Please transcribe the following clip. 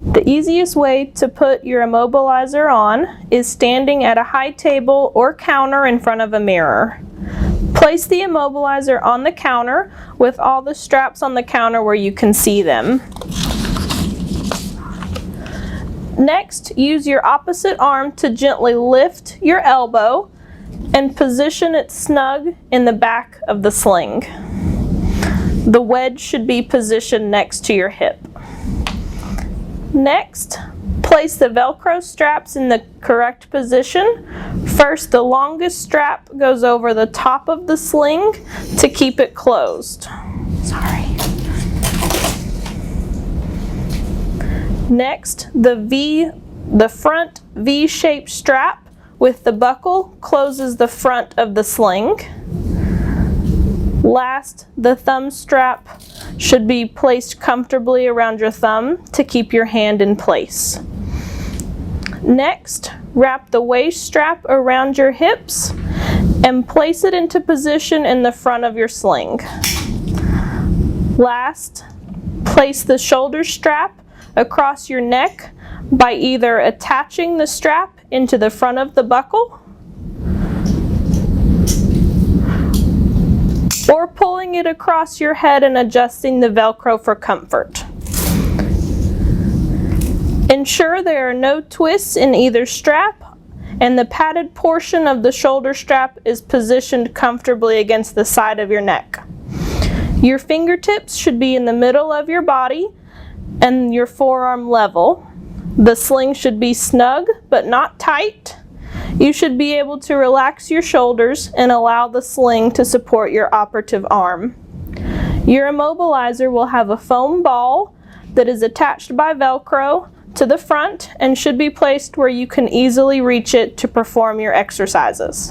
The easiest way to put your immobilizer on is standing at a high table or counter in front of a mirror. Place the immobilizer on the counter with all the straps on the counter where you can see them. Next, use your opposite arm to gently lift your elbow and position it snug in the back of the sling. The wedge should be positioned next to your hip. Next, place the Velcro straps in the correct position. First, the longest strap goes over the top of the sling to keep it closed. Sorry. Next, the front V-shaped strap with the buckle closes the front of the sling. Last, the thumb strap should be placed comfortably around your thumb to keep your hand in place. Next, wrap the waist strap around your hips and place it into position in the front of your sling. Last, place the shoulder strap across your neck by either attaching the strap into the front of the buckle or pulling it across your head and adjusting the Velcro for comfort. Ensure there are no twists in either strap and the padded portion of the shoulder strap is positioned comfortably against the side of your neck. Your fingertips should be in the middle of your body and your forearm level. The sling should be snug but not tight. You should be able to relax your shoulders and allow the sling to support your operative arm. Your immobilizer will have a foam ball that is attached by Velcro to the front and should be placed where you can easily reach it to perform your exercises.